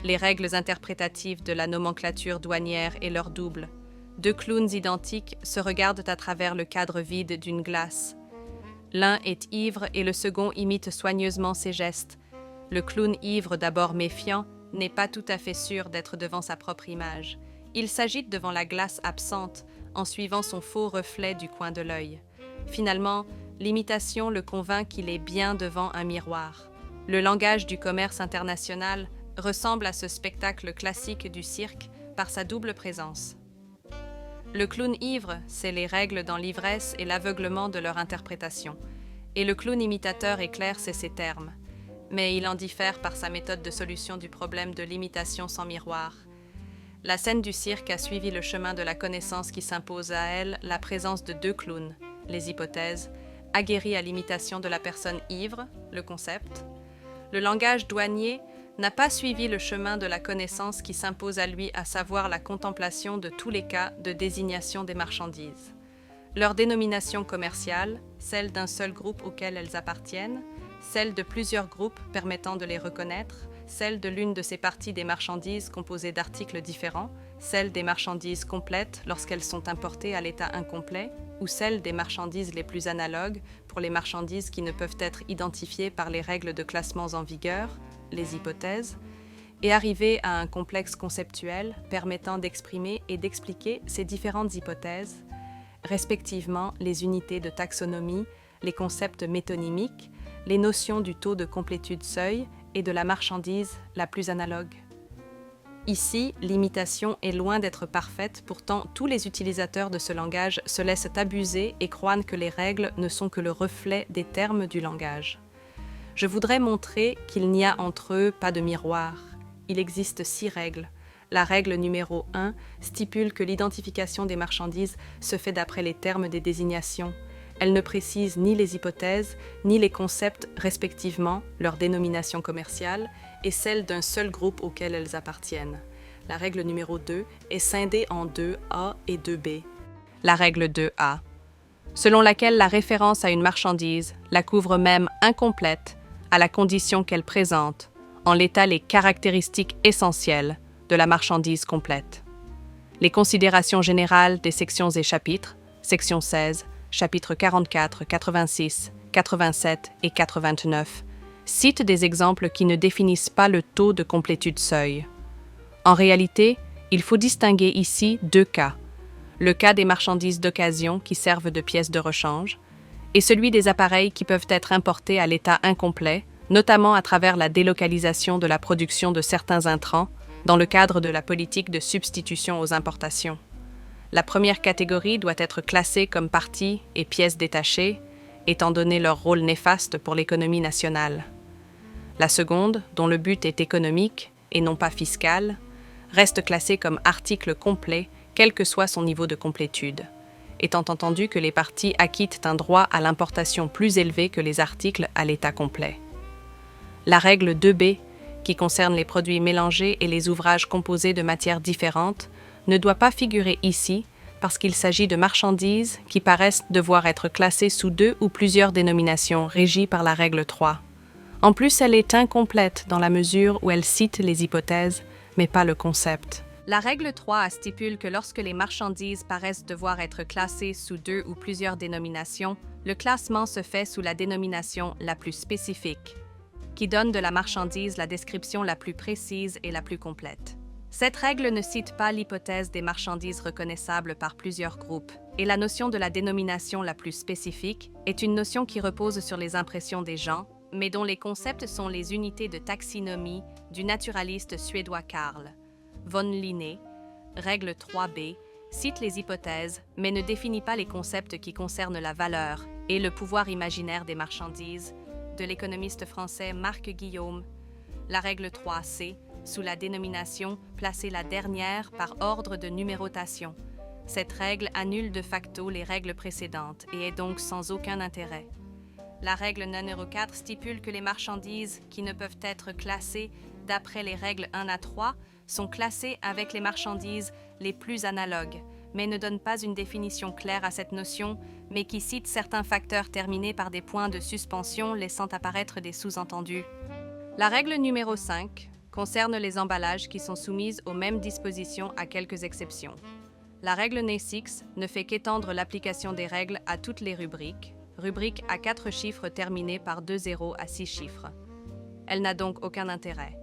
les règles interprétatives de la nomenclature douanière et leur double. Deux clowns identiques se regardent à travers le cadre vide d'une glace. L'un est ivre et le second imite soigneusement ses gestes. Le clown ivre, d'abord méfiant, n'est pas tout à fait sûr d'être devant sa propre image. Il s'agite devant la glace absente, en suivant son faux reflet du coin de l'œil. Finalement, l'imitation le convainc qu'il est bien devant un miroir. Le langage du commerce international ressemble à ce spectacle classique du cirque par sa double présence. Le clown ivre, c'est les règles dans l'ivresse et l'aveuglement de leur interprétation. Et le clown imitateur éclaire, c'est ses termes. Mais il en diffère par sa méthode de solution du problème de l'imitation sans miroir. La scène du cirque a suivi le chemin de la connaissance qui s'impose à elle la présence de deux clowns, les hypothèses, aguerris à l'imitation de la personne ivre, le concept. Le langage douanier n'a pas suivi le chemin de la connaissance qui s'impose à lui, à savoir la contemplation de tous les cas de désignation des marchandises. Leur dénomination commerciale, celle d'un seul groupe auquel elles appartiennent, celle de plusieurs groupes permettant de les reconnaître, celle de l'une de ces parties des marchandises composées d'articles différents, celle des marchandises complètes lorsqu'elles sont importées à l'état incomplet, ou celle des marchandises les plus analogues pour les marchandises qui ne peuvent être identifiées par les règles de classements en vigueur, les hypothèses, et arriver à un complexe conceptuel permettant d'exprimer et d'expliquer ces différentes hypothèses, respectivement les unités de taxonomie, les concepts métonymiques, les notions du taux de complétude seuil et de la marchandise la plus analogue. Ici, l'imitation est loin d'être parfaite, pourtant tous les utilisateurs de ce langage se laissent abuser et croient que les règles ne sont que le reflet des termes du langage. Je voudrais montrer qu'il n'y a entre eux pas de miroir. Il existe 6 règles. La règle numéro 1 stipule que l'identification des marchandises se fait d'après les termes des désignations. Elle ne précise ni les hypothèses, ni les concepts, respectivement, leur dénomination commerciale, et celle d'un seul groupe auquel elles appartiennent. La règle numéro 2 est scindée en 2A et 2B. La règle 2A, selon laquelle la référence à une marchandise la couvre même incomplète à la condition qu'elle présente, en l'état les caractéristiques essentielles de la marchandise complète. Les considérations générales des sections et chapitres, section 16, chapitres 44, 86, 87 et 89, citent des exemples qui ne définissent pas le taux de complétude seuil. En réalité, il faut distinguer ici 2 cas. Le cas des marchandises d'occasion qui servent de pièces de rechange et celui des appareils qui peuvent être importés à l'état incomplet, notamment à travers la délocalisation de la production de certains intrants dans le cadre de la politique de substitution aux importations. La première catégorie doit être classée comme parties et pièces détachées, étant donné leur rôle néfaste pour l'économie nationale. La seconde, dont le but est économique et non pas fiscal, reste classée comme article complet, quel que soit son niveau de complétude, étant entendu que les parties acquittent un droit à l'importation plus élevé que les articles à l'état complet. La règle 2B, qui concerne les produits mélangés et les ouvrages composés de matières différentes, ne doit pas figurer ici parce qu'il s'agit de marchandises qui paraissent devoir être classées sous 2 ou plusieurs dénominations régies par la règle 3. En plus, elle est incomplète dans la mesure où elle cite les hypothèses, mais pas le concept. La règle 3 stipule que lorsque les marchandises paraissent devoir être classées sous 2 ou plusieurs dénominations, le classement se fait sous la dénomination la plus spécifique, qui donne de la marchandise la description la plus précise et la plus complète. Cette règle ne cite pas l'hypothèse des marchandises reconnaissables par plusieurs groupes, et la notion de la dénomination la plus spécifique est une notion qui repose sur les impressions des gens, mais dont les concepts sont les unités de taxinomie du naturaliste suédois Carl von Linné. Règle 3b cite les hypothèses, mais ne définit pas les concepts qui concernent la valeur et le pouvoir imaginaire des marchandises, de l'économiste français Marc Guillaume. La règle 3c, sous la dénomination, placer la dernière par ordre de numérotation. Cette règle annule de facto les règles précédentes et est donc sans aucun intérêt. La règle numéro 4 stipule que les marchandises qui ne peuvent être classées d'après les règles 1 à 3 sont classées avec les marchandises les plus analogues, mais ne donne pas une définition claire à cette notion, mais qui cite certains facteurs terminés par des points de suspension laissant apparaître des sous-entendus. La règle numéro 5, concerne les emballages qui sont soumis aux mêmes dispositions à quelques exceptions. La règle NE6 ne fait qu'étendre l'application des règles à toutes les rubriques à 4 chiffres terminés par 2 zéros à 6 chiffres. Elle n'a donc aucun intérêt.